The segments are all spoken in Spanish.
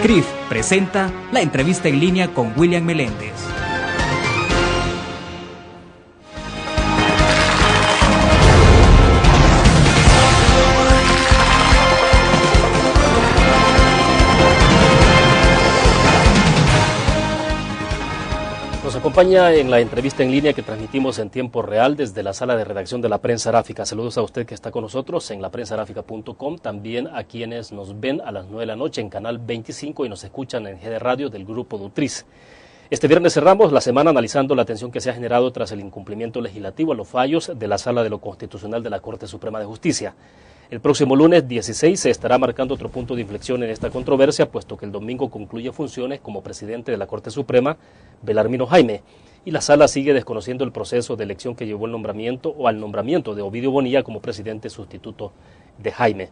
CRIF presenta la entrevista en línea con William Meléndez. Nos acompaña en la entrevista en línea que transmitimos en tiempo real desde la sala de redacción de la Prensa Aráfica. Saludos a usted que está con nosotros en laprensaaráfica.com, también a quienes nos ven a las 9 de la noche en Canal 25 y nos escuchan en GD Radio del Grupo Dutriz. Este viernes cerramos la semana analizando la tensión que se ha generado tras el incumplimiento legislativo a los fallos de la Sala de lo Constitucional de la Corte Suprema de Justicia. El próximo lunes 16 se estará marcando otro punto de inflexión en esta controversia, puesto que el domingo concluye funciones como presidente de la Corte Suprema, Belarmino Jaime, y la Sala sigue desconociendo el proceso de elección que llevó al nombramiento de Ovidio Bonilla como presidente sustituto de Jaime.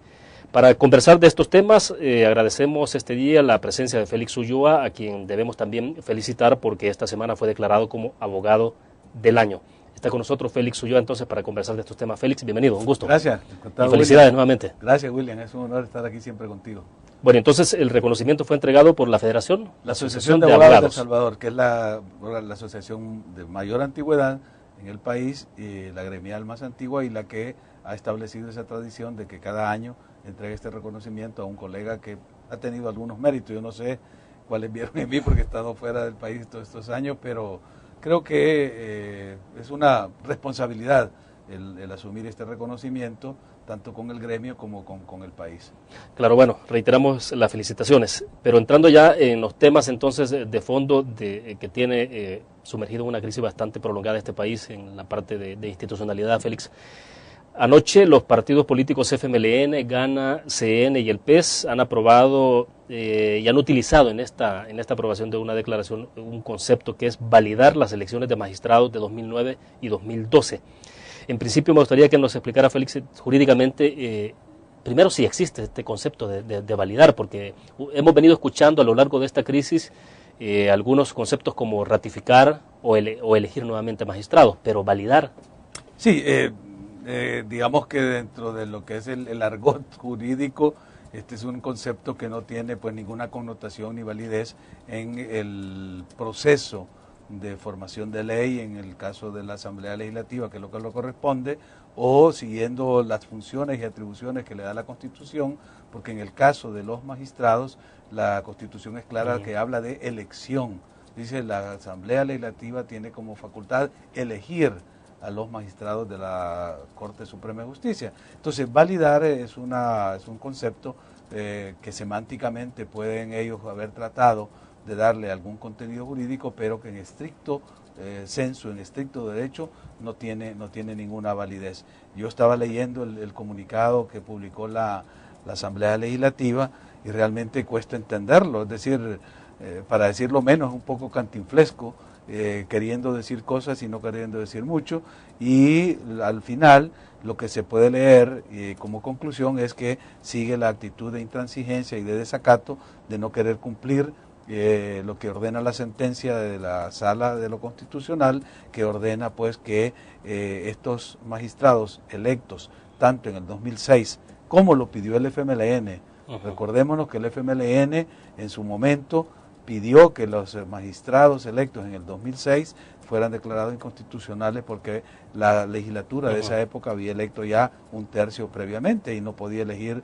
Para conversar de estos temas, agradecemos este día la presencia de Félix Ulloa, a quien debemos también felicitar porque esta semana fue declarado como abogado del año. Está con nosotros Félix Ulloa entonces para conversar de estos temas. Félix, bienvenido, un gusto. Gracias. Y felicidades nuevamente. Gracias, William, es un honor estar aquí siempre contigo. Bueno, entonces el reconocimiento fue entregado por la Federación, la Asociación de Abogados de El Salvador, que es la asociación de mayor antigüedad en el país, y la gremial más antigua y la que ha establecido esa tradición de que cada año entregue este reconocimiento a un colega que ha tenido algunos méritos. Yo no sé cuáles vieron en mí porque he estado fuera del país todos estos años, pero creo que es una responsabilidad el asumir este reconocimiento, tanto con el gremio como con el país. Claro, bueno, reiteramos las felicitaciones, pero entrando ya en los temas entonces de fondo que tiene sumergido en una crisis bastante prolongada este país en la parte de institucionalidad, Félix. Anoche los partidos políticos FMLN, GANA, CN y el PES han aprobado y han utilizado en esta aprobación de una declaración un concepto que es validar las elecciones de magistrados de 2009 y 2012. En principio me gustaría que nos explicara, Félix, jurídicamente, primero si existe este concepto de validar, porque hemos venido escuchando a lo largo de esta crisis algunos conceptos como ratificar o elegir nuevamente magistrados, pero validar. Sí, digamos que dentro de lo que es el argot jurídico, este es un concepto que no tiene pues ninguna connotación ni validez en el proceso de formación de ley, en el caso de la Asamblea Legislativa, que es lo que lo corresponde, o siguiendo las funciones y atribuciones que le da la Constitución, porque en el caso de los magistrados, la Constitución es clara que habla de elección. Dice, la Asamblea Legislativa tiene como facultad elegir a los magistrados de la Corte Suprema de Justicia. Entonces, validar es un concepto que semánticamente pueden ellos haber tratado de darle algún contenido jurídico, pero que en estricto sensu, en estricto derecho, no tiene ninguna validez. Yo estaba leyendo el comunicado que publicó la Asamblea Legislativa y realmente cuesta entenderlo, es decir, para decirlo menos, un poco cantinflesco, queriendo decir cosas y no queriendo decir mucho, y al final lo que se puede leer como conclusión es que sigue la actitud de intransigencia y de desacato de no querer cumplir lo que ordena la sentencia de la Sala de lo Constitucional, que ordena pues que estos magistrados electos tanto en el 2006 como lo pidió el FMLN, recordémonos que el FMLN en su momento pidió que los magistrados electos en el 2006 fueran declarados inconstitucionales porque la legislatura de esa época había electo ya un tercio previamente y no podía elegir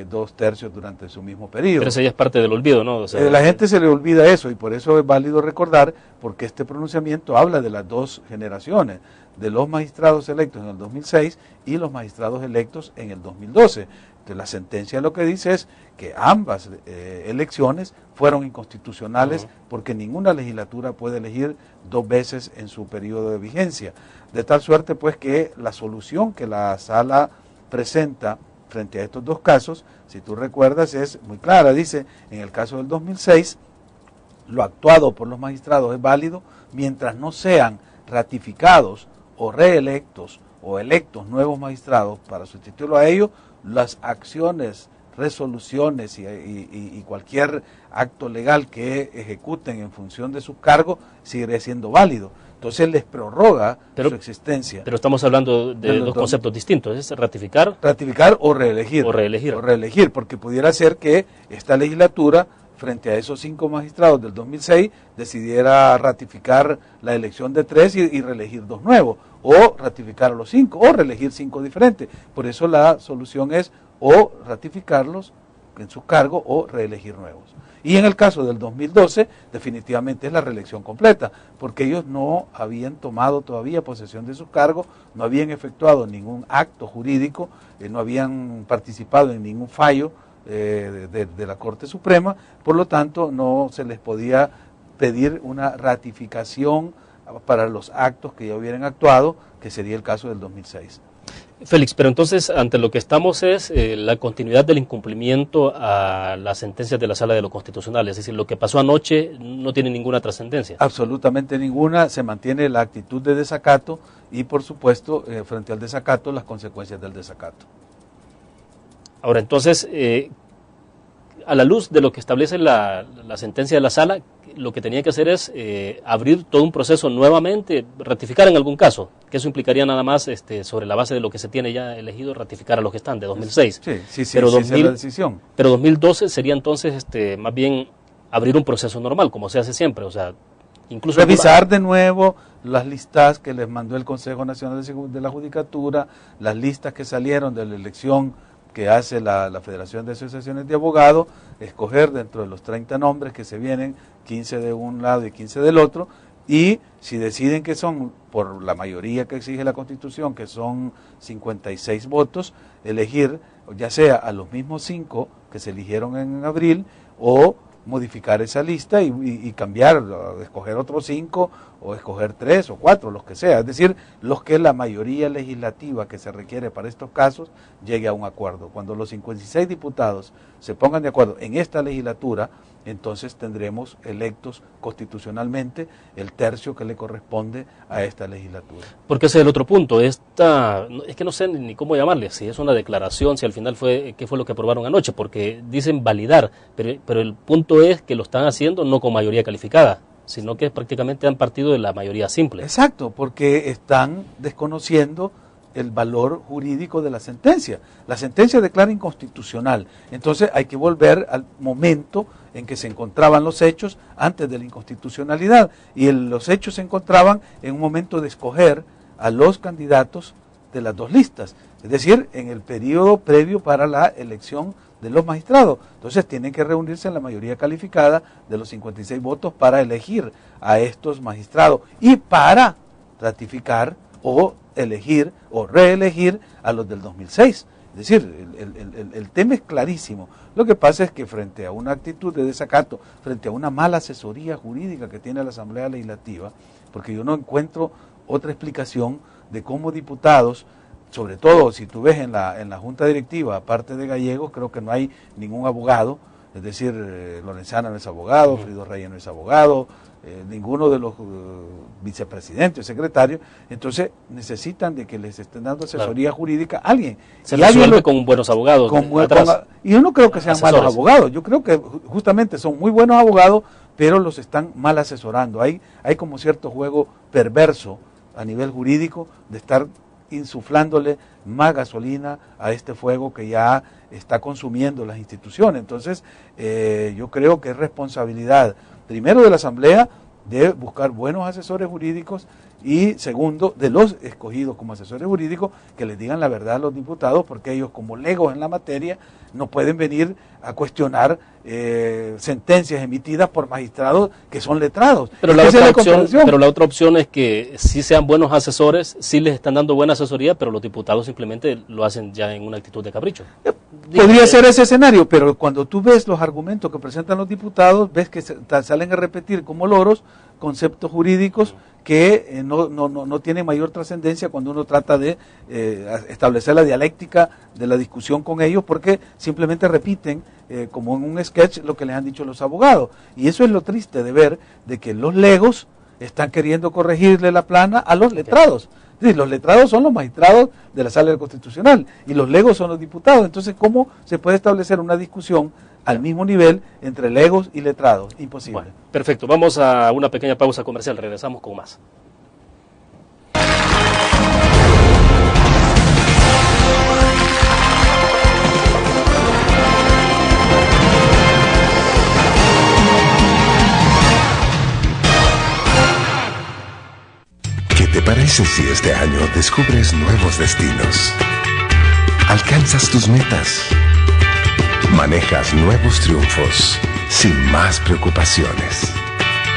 2 tercios durante su mismo periodo. Pero eso ya es parte del olvido, ¿no? O sea, la gente se le olvida eso y por eso es válido recordar, porque este pronunciamiento habla de las dos generaciones, de los magistrados electos en el 2006 y los magistrados electos en el 2012. Entonces, la sentencia lo que dice es que ambas elecciones fueron inconstitucionales porque ninguna legislatura puede elegir 2 veces en su periodo de vigencia. De tal suerte pues que la solución que la Sala presenta frente a estos 2 casos, si tú recuerdas, es muy clara. Dice, en el caso del 2006, lo actuado por los magistrados es válido mientras no sean ratificados o reelectos o electos nuevos magistrados para sustituirlo a ellos, las acciones, resoluciones y cualquier acto legal que ejecuten en función de su cargo seguirá siendo válido. Entonces les prorroga su existencia. Pero estamos hablando de dos conceptos distintos, ¿es ratificar? Ratificar o reelegir. O reelegir. O reelegir, porque pudiera ser que esta legislatura frente a esos 5 magistrados del 2006, decidiera ratificar la elección de 3 y reelegir 2 nuevos, o ratificar a los 5, o reelegir 5 diferentes. Por eso la solución es o ratificarlos en su cargo o reelegir nuevos. Y en el caso del 2012, definitivamente es la reelección completa, porque ellos no habían tomado todavía posesión de sus cargos, no habían efectuado ningún acto jurídico, no habían participado en ningún fallo de la Corte Suprema, por lo tanto no se les podía pedir una ratificación para los actos que ya hubieran actuado, que sería el caso del 2006. Félix, pero entonces ante lo que estamos es la continuidad del incumplimiento a las sentencias de la Sala de lo Constitucional, es decir, lo que pasó anoche no tiene ninguna trascendencia. Absolutamente ninguna, se mantiene la actitud de desacato y por supuesto frente al desacato las consecuencias del desacato. Ahora entonces, a la luz de lo que establece la sentencia de la Sala, lo que tenía que hacer es abrir todo un proceso nuevamente, ratificar en algún caso, que eso implicaría nada más sobre la base de lo que se tiene ya elegido, ratificar a los que están de 2006. Sí, pero esa es la decisión. Pero 2012 sería entonces más bien abrir un proceso normal, como se hace siempre, o sea, incluso revisar de nuevo las listas que les mandó el Consejo Nacional de la Judicatura, las listas que salieron de la elección que hace la Federación de Asociaciones de Abogados, escoger dentro de los 30 nombres que se vienen, 15 de un lado y 15 del otro, y si deciden que son, por la mayoría que exige la Constitución, que son 56 votos, elegir ya sea a los mismos 5 que se eligieron en abril, o modificar esa lista y cambiar, escoger otros 5 o escoger 3 o 4, los que sea, es decir, los que la mayoría legislativa que se requiere para estos casos llegue a un acuerdo. Cuando los 56 diputados se pongan de acuerdo en esta legislatura, entonces tendremos electos constitucionalmente el tercio que le corresponde a esta legislatura. Porque ese es el otro punto, es que no sé ni cómo llamarle, si es una declaración, si al final qué fue lo que aprobaron anoche, porque dicen validar, pero el punto es que lo están haciendo no con mayoría calificada, sino que prácticamente han partido de la mayoría simple. Exacto, porque están desconociendo el valor jurídico de la sentencia. La sentencia declara inconstitucional, entonces hay que volver al momento en que se encontraban los hechos antes de la inconstitucionalidad, y los hechos se encontraban en un momento de escoger a los candidatos de las 2 listas, es decir, en el periodo previo para la elección de los magistrados. Entonces tienen que reunirse en la mayoría calificada de los 56 votos para elegir a estos magistrados y para ratificar o elegir o reelegir a los del 2006. Es decir, el tema es clarísimo. Lo que pasa es que frente a una actitud de desacato, frente a una mala asesoría jurídica que tiene la Asamblea Legislativa, porque yo no encuentro otra explicación de cómo diputados, sobre todo si tú ves en la Junta Directiva, aparte de Gallegos, creo que no hay ningún abogado, es decir, Lorenzana no es abogado, Frido Reyes no es abogado, ninguno de los vicepresidentes, secretarios, entonces necesitan de que les estén dando asesoría jurídica a alguien. Se resuelve con buenos abogados. Y yo no creo que sean malos abogados, yo creo que justamente son muy buenos abogados, pero los están mal asesorando. Hay como cierto juego perverso a nivel jurídico de estar insuflándole más gasolina a este fuego que ya está consumiendo las instituciones. Entonces, yo creo que es responsabilidad, primero de la Asamblea, de buscar buenos asesores jurídicos, y segundo, de los escogidos como asesores jurídicos, que les digan la verdad a los diputados, porque ellos, como legos en la materia, no pueden venir a cuestionar sentencias emitidas por magistrados que son letrados. Pero la otra opción es que sí sean buenos asesores, sí les están dando buena asesoría, pero los diputados simplemente lo hacen ya en una actitud de capricho. Podría ser ese escenario, pero cuando tú ves los argumentos que presentan los diputados, ves que salen a repetir como loros conceptos jurídicos que no tienen mayor trascendencia cuando uno trata de establecer la dialéctica de la discusión con ellos, porque simplemente repiten como en un sketch lo que les han dicho los abogados. Y eso es lo triste de ver, de que los legos están queriendo corregirle la plana a los letrados. Es decir, los letrados son los magistrados de la Sala Constitucional y los legos son los diputados. Entonces, ¿cómo se puede establecer una discusión al mismo nivel entre legos y letrados? Imposible. Bueno, perfecto, vamos a una pequeña pausa comercial, regresamos con más. sé si este año descubres nuevos destinos, alcanzas tus metas, manejas nuevos triunfos sin más preocupaciones.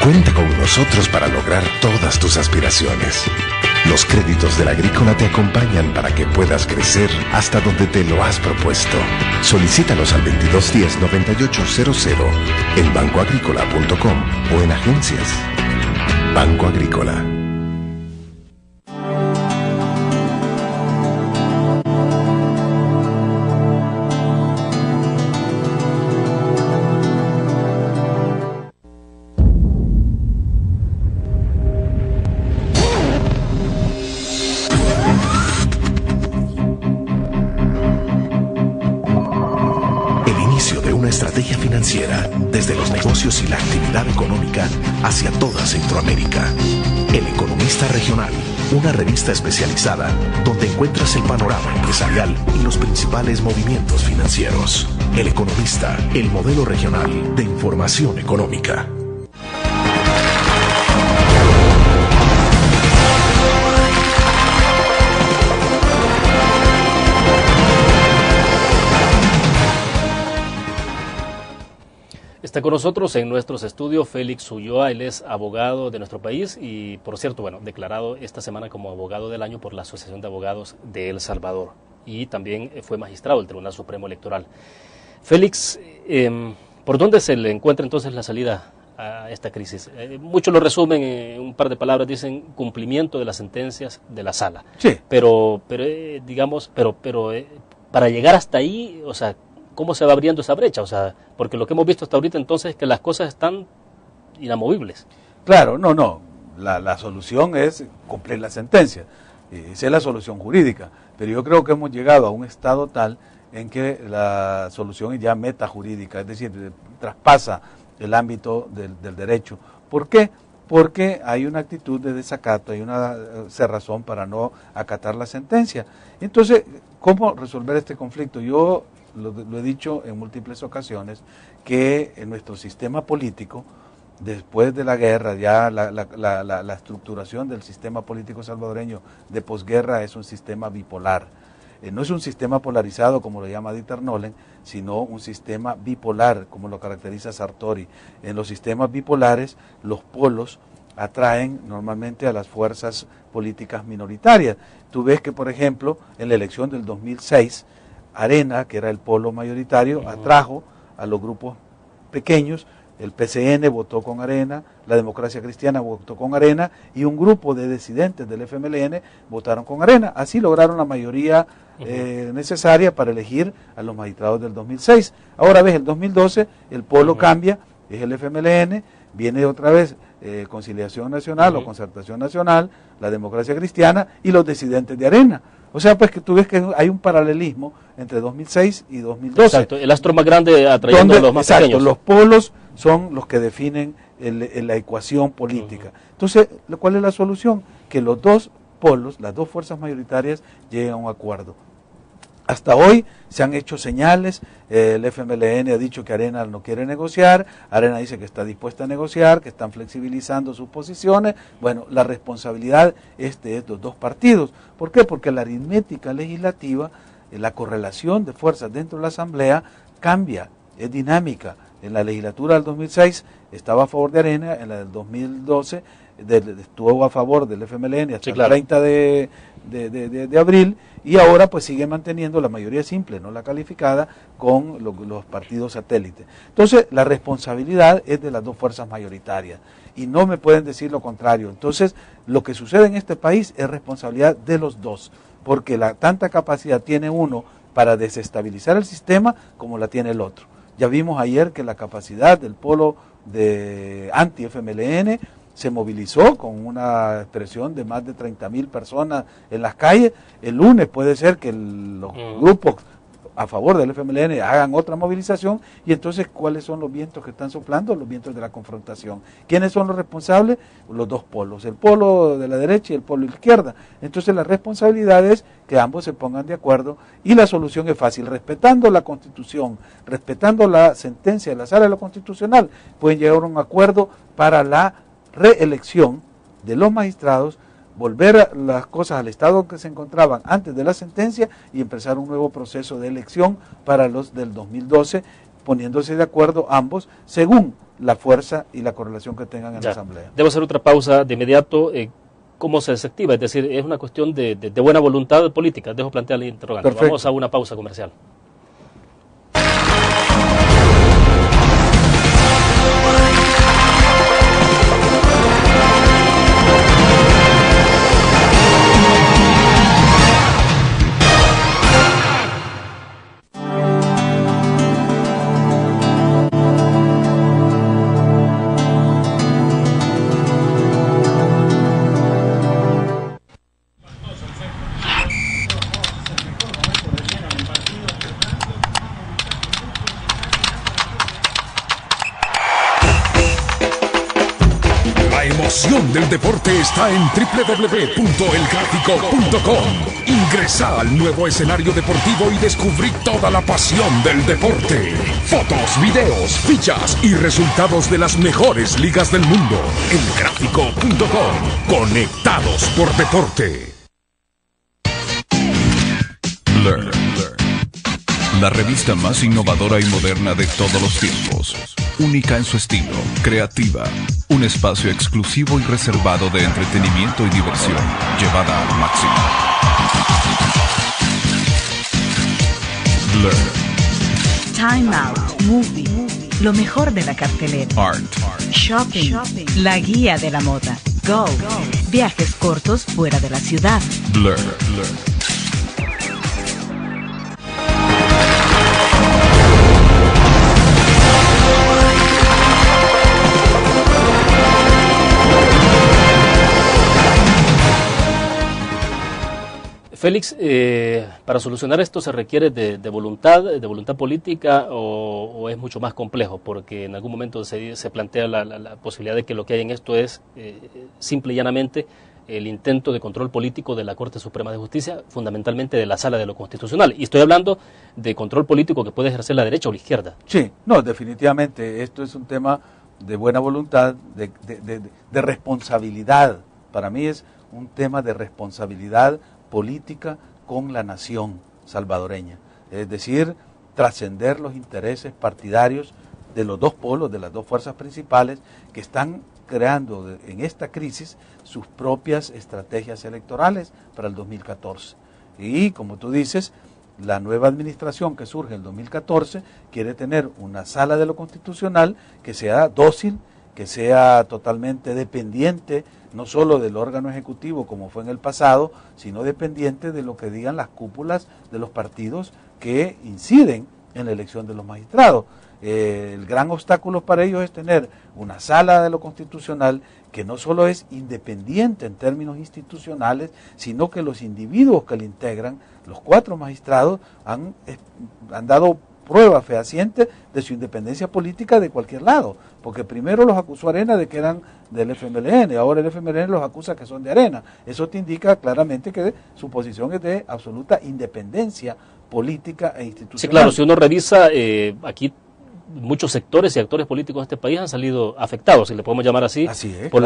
Cuenta con nosotros para lograr todas tus aspiraciones. Los créditos de la Agrícola te acompañan para que puedas crecer hasta donde te lo has propuesto. Solicítalos al 2210-9800 en bancoagrícola.com o en agencias. Banco Agrícola. Estrategia financiera desde los negocios y la actividad económica hacia toda Centroamérica. El Economista Regional, una revista especializada donde encuentras el panorama empresarial y los principales movimientos financieros. El Economista, el modelo regional de información económica. Está con nosotros en nuestros estudios Félix Ulloa, él es abogado de nuestro país y, por cierto, bueno, declarado esta semana como abogado del año por la Asociación de Abogados de El Salvador y también fue magistrado del Tribunal Supremo Electoral. Félix, ¿por dónde se le encuentra entonces la salida a esta crisis? Muchos lo resumen en un par de palabras, dicen cumplimiento de las sentencias de la sala. Sí. Pero para llegar hasta ahí, o sea, ¿cómo se va abriendo esa brecha? O sea, porque lo que hemos visto hasta ahorita entonces es que las cosas están inamovibles. Claro, no. La solución es cumplir la sentencia. Esa es la solución jurídica. Pero yo creo que hemos llegado a un estado tal en que la solución es ya metajurídica, es decir, traspasa el ámbito del derecho. ¿Por qué? Porque hay una actitud de desacato, hay una cerrazón para no acatar la sentencia. Entonces, ¿cómo resolver este conflicto? Yo lo he dicho en múltiples ocasiones, que en nuestro sistema político, después de la guerra, ya la estructuración del sistema político salvadoreño de posguerra es un sistema bipolar. No es un sistema polarizado como lo llama Dieter Nolen, sino un sistema bipolar, como lo caracteriza Sartori. En los sistemas bipolares, los polos atraen normalmente a las fuerzas políticas minoritarias. Tú ves que, por ejemplo, en la elección del 2006, Arena, que era el polo mayoritario, atrajo a los grupos pequeños. El PCN votó con Arena, la Democracia Cristiana votó con Arena y un grupo de disidentes del FMLN votaron con Arena. Así lograron la mayoría necesaria para elegir a los magistrados del 2006. Ahora ves, el 2012 el polo cambia, es el FMLN, viene otra vez Conciliación Nacional o Concertación Nacional, la Democracia Cristiana y los disidentes de Arena. O sea, pues que tú ves que hay un paralelismo entre 2006 y 2012. Exacto, el astro más grande atrayendo a los más pequeños. Los polos son los que definen la ecuación política. Entonces, ¿cuál es la solución? Que los dos polos, las dos fuerzas mayoritarias, lleguen a un acuerdo. Hasta hoy se han hecho señales, el FMLN ha dicho que Arena no quiere negociar, Arena dice que está dispuesta a negociar, que están flexibilizando sus posiciones. Bueno, la responsabilidad es de estos dos partidos. ¿Por qué? Porque la aritmética legislativa, la correlación de fuerzas dentro de la Asamblea cambia, es dinámica. En la legislatura del 2006 estaba a favor de Arena, en la del 2012 estuvo a favor del FMLN hasta el 30 de abril, y ahora pues sigue manteniendo la mayoría simple, no la calificada, con los partidos satélites. Entonces la responsabilidad es de las dos fuerzas mayoritarias y no me pueden decir lo contrario. Entonces lo que sucede en este país es responsabilidad de los dos, porque tanta capacidad tiene uno para desestabilizar el sistema como la tiene el otro. Ya vimos ayer que la capacidad del polo de anti-FMLN se movilizó con una expresión de más de 30.000 personas en las calles. El lunes puede ser que los grupos a favor del FMLN hagan otra movilización, y entonces ¿cuáles son los vientos que están soplando? Los vientos de la confrontación. ¿Quiénes son los responsables? Los dos polos, el polo de la derecha y el polo de la izquierda. Entonces la responsabilidad es que ambos se pongan de acuerdo, y la solución es fácil, respetando la Constitución, respetando la sentencia de la Sala de lo Constitucional, pueden llegar a un acuerdo para la reelección de los magistrados volver a las cosas al estado que se encontraban antes de la sentencia y empezar un nuevo proceso de elección para los del 2012, poniéndose de acuerdo ambos según la fuerza y la correlación que tengan en la Asamblea. Debo hacer otra pausa de inmediato. ¿Cómo se desactiva? Es decir, es una cuestión de buena voluntad política. Dejo plantear el interrogante. Perfecto. Vamos a una pausa comercial. La emoción del deporte está en www.elgráfico.com. Ingresa al nuevo escenario deportivo y descubrí toda la pasión del deporte. Fotos, videos, fichas y resultados de las mejores ligas del mundo. Elgráfico.com. Conectados por deporte. Learn. La revista más innovadora y moderna de todos los tiempos. Única en su estilo, creativa. Un espacio exclusivo y reservado de entretenimiento y diversión, llevada al máximo. Learn. Time Out, Movie, lo mejor de la cartelera. Art. Shopping, la guía de la moda. Go, viajes cortos fuera de la ciudad. Blur. Félix, para solucionar esto se requiere de voluntad política o es mucho más complejo, porque en algún momento se plantea la posibilidad de que lo que hay en esto es simple y llanamente el intento de control político de la Corte Suprema de Justicia, fundamentalmente de la Sala de lo Constitucional. Y estoy hablando de control político que puede ejercer la derecha o la izquierda. Sí, no, definitivamente esto es un tema de buena voluntad, de responsabilidad. Para mí es un tema de responsabilidad política con la nación salvadoreña, es decir, trascender los intereses partidarios de los dos polos, de las dos fuerzas principales que están creando en esta crisis sus propias estrategias electorales para el 2014. Y como tú dices, la nueva administración que surge en el 2014 quiere tener una sala de lo constitucional que sea dócil, que sea totalmente dependiente no solo del órgano ejecutivo como fue en el pasado, sino dependiente de lo que digan las cúpulas de los partidos que inciden en la elección de los magistrados. El gran obstáculo para ellos es tener una sala de lo constitucional que no solo es independiente en términos institucionales, sino que los individuos que la integran, los 4 magistrados, han dado prueba fehaciente de su independencia política de cualquier lado, porque primero los acusó Arena de que eran del FMLN, ahora el FMLN los acusa que son de Arena. Eso te indica claramente que su posición es de absoluta independencia política e institucional. Sí, claro, si uno revisa, aquí muchos sectores y actores políticos de este país han salido afectados, si le podemos llamar así, por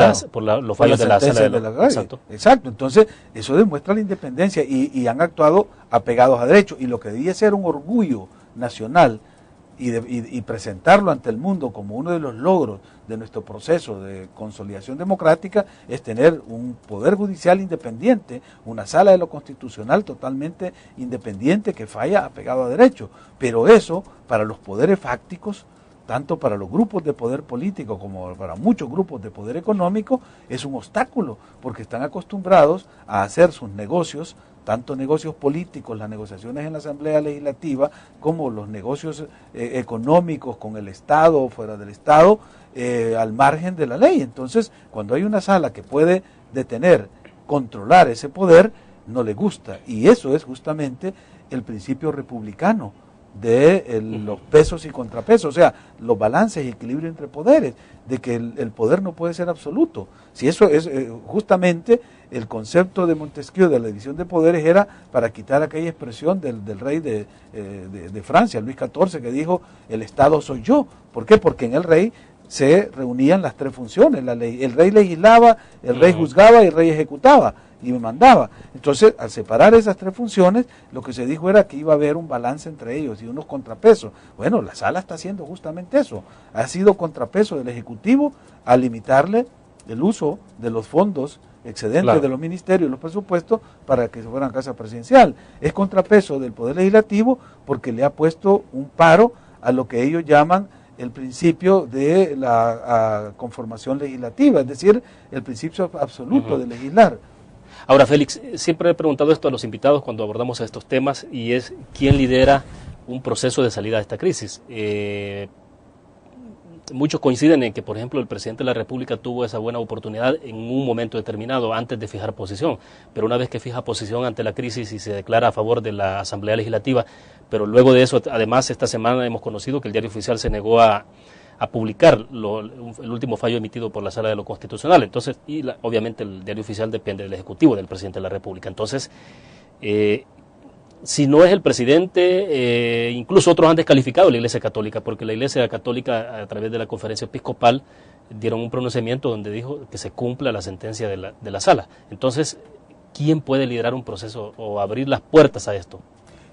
los fallos de la Sala de la Exacto. Entonces, eso demuestra la independencia y han actuado apegados a derecho. Y lo que debía ser un orgullo nacional y presentarlo ante el mundo como uno de los logros de nuestro proceso de consolidación democrática es tener un poder judicial independiente, una sala de lo constitucional totalmente independiente que falla apegado a derecho. Pero eso, para los poderes fácticos, tanto para los grupos de poder político como para muchos grupos de poder económico, es un obstáculo, porque están acostumbrados a hacer sus negocios, tanto negocios políticos, las negociaciones en la Asamblea Legislativa, como los negocios económicos con el Estado o fuera del Estado, al margen de la ley. Entonces, cuando hay una sala que puede detener, controlar ese poder, no le gusta. Y eso es justamente el principio republicano de los pesos y contrapesos, o sea, los balances y equilibrio entre poderes, de que el poder no puede ser absoluto. Si eso es justamente el concepto de Montesquieu de la división de poderes era para quitar aquella expresión del rey de Francia, Luis XIV, que dijo, el Estado soy yo. ¿Por qué? Porque en el rey se reunían las tres funciones, la ley. El rey legislaba, el rey juzgaba y el rey ejecutaba y mandaba. Entonces, al separar esas tres funciones, lo que se dijo era que iba a haber un balance entre ellos y unos contrapesos. Bueno, la sala está haciendo justamente eso. Ha sido contrapeso del Ejecutivo a limitarle el uso de los fondos excedentes de los ministerios y los presupuestos para que se fueran a casa presidencial. Es contrapeso del Poder Legislativo porque le ha puesto un paro a lo que ellos llaman el principio de la conformación legislativa, es decir, el principio absoluto de legislar. Ahora, Félix, siempre he preguntado esto a los invitados cuando abordamos estos temas, y es quién lidera un proceso de salida de esta crisis. Muchos coinciden en que, por ejemplo, el presidente de la República tuvo esa buena oportunidad en un momento determinado antes de fijar posición, pero una vez que fija posición ante la crisis y se declara a favor de la Asamblea Legislativa, pero luego de eso, además, esta semana hemos conocido que el Diario Oficial se negó a publicar el último fallo emitido por la Sala de lo Constitucional. Entonces, obviamente el Diario Oficial depende del Ejecutivo, del presidente de la República. Entonces, si no es el presidente, incluso otros han descalificado a la Iglesia Católica, porque la Iglesia Católica, a través de la Conferencia Episcopal, dieron un pronunciamiento donde dijo que se cumpla la sentencia de la Sala. Entonces, ¿quién puede liderar un proceso o abrir las puertas a esto?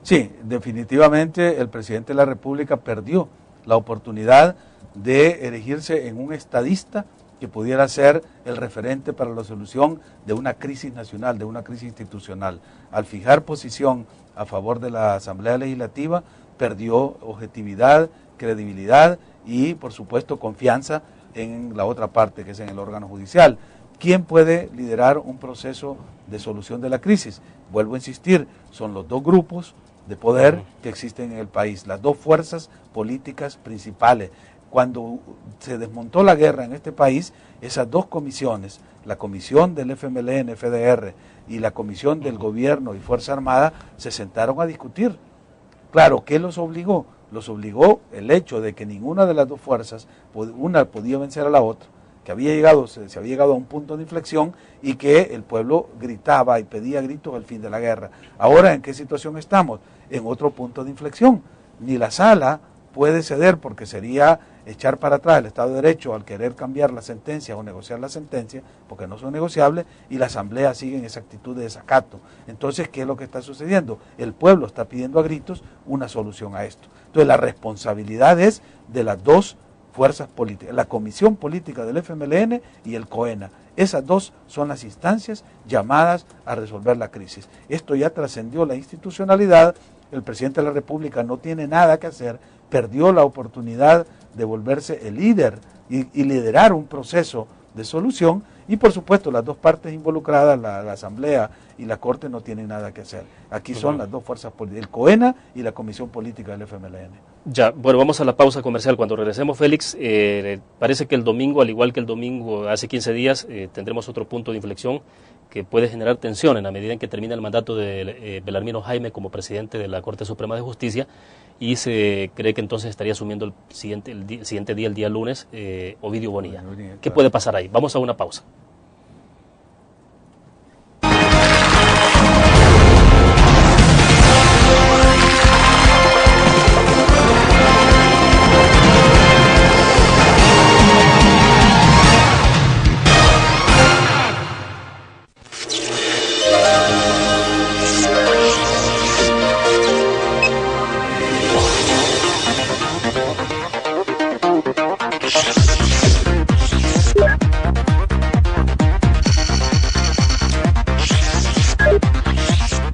Sí, definitivamente el presidente de la República perdió la oportunidad de erigirse en un estadista que pudiera ser el referente para la solución de una crisis nacional, de una crisis institucional. Al fijar posición a favor de la Asamblea Legislativa, perdió objetividad, credibilidad y, por supuesto, confianza en la otra parte, que es en el órgano judicial. ¿Quién puede liderar un proceso de solución de la crisis? Vuelvo a insistir, son los dos grupos de poder que existen en el país, las dos fuerzas políticas principales. Cuando se desmontó la guerra en este país, esas dos comisiones, la comisión del FMLN, FDR, y la comisión del gobierno y Fuerza Armada, se sentaron a discutir. Claro, ¿qué los obligó? Los obligó el hecho de que ninguna de las dos fuerzas, una podía vencer a la otra, que se había llegado a un punto de inflexión y que el pueblo gritaba y pedía gritos al fin de la guerra. Ahora, ¿en qué situación estamos? En otro punto de inflexión. Ni la sala puede ceder, porque sería echar para atrás el Estado de Derecho al querer cambiar la sentencia o negociar la sentencia, porque no son negociables, y la Asamblea sigue en esa actitud de desacato. Entonces, ¿qué es lo que está sucediendo? El pueblo está pidiendo a gritos una solución a esto. Entonces, la responsabilidad es de las dos fuerzas políticas, la Comisión Política del FMLN y el COENA. Esas dos son las instancias llamadas a resolver la crisis. Esto ya trascendió la institucionalidad, el presidente de la República no tiene nada que hacer, perdió la oportunidad de volverse el líder y liderar un proceso de solución, y por supuesto las dos partes involucradas, la Asamblea y la Corte, no tienen nada que hacer. Aquí son las dos fuerzas políticas, el COENA y la Comisión Política del FMLN. Ya, bueno, vamos a la pausa comercial. Cuando regresemos, Félix, parece que el domingo, al igual que el domingo hace 15 días, tendremos otro punto de inflexión que puede generar tensión en la medida en que termina el mandato de Belarmino Jaime como presidente de la Corte Suprema de Justicia, y se cree que entonces estaría asumiendo el siguiente día, el día lunes, Ovidio Bonilla. ¿Qué puede pasar ahí? Vamos a una pausa.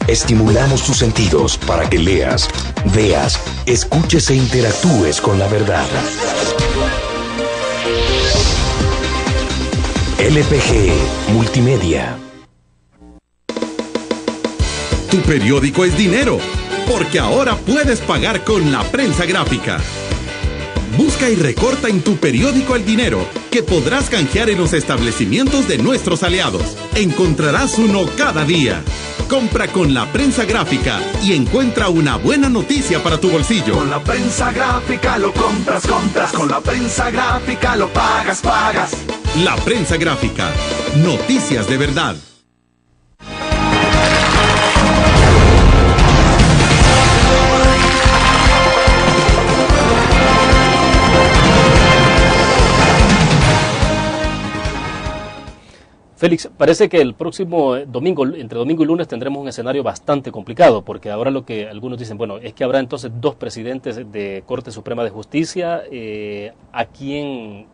Estimulamos tus sentidos para que leas, veas, escuches e interactúes con la verdad. LPG Multimedia. Tu periódico es dinero, porque ahora puedes pagar con la prensa gráfica. Busca y recorta en tu periódico el dinero, que podrás canjear en los establecimientos de nuestros aliados. Encontrarás uno cada día. Compra con la prensa gráfica y encuentra una buena noticia para tu bolsillo. Con la prensa gráfica lo compras. Con la prensa gráfica lo pagas. La prensa gráfica. Noticias de verdad. Félix, parece que el próximo domingo, entre domingo y lunes, tendremos un escenario bastante complicado, porque ahora lo que algunos dicen, bueno, es que habrá entonces 2 presidentes de Corte Suprema de Justicia, ¿a quién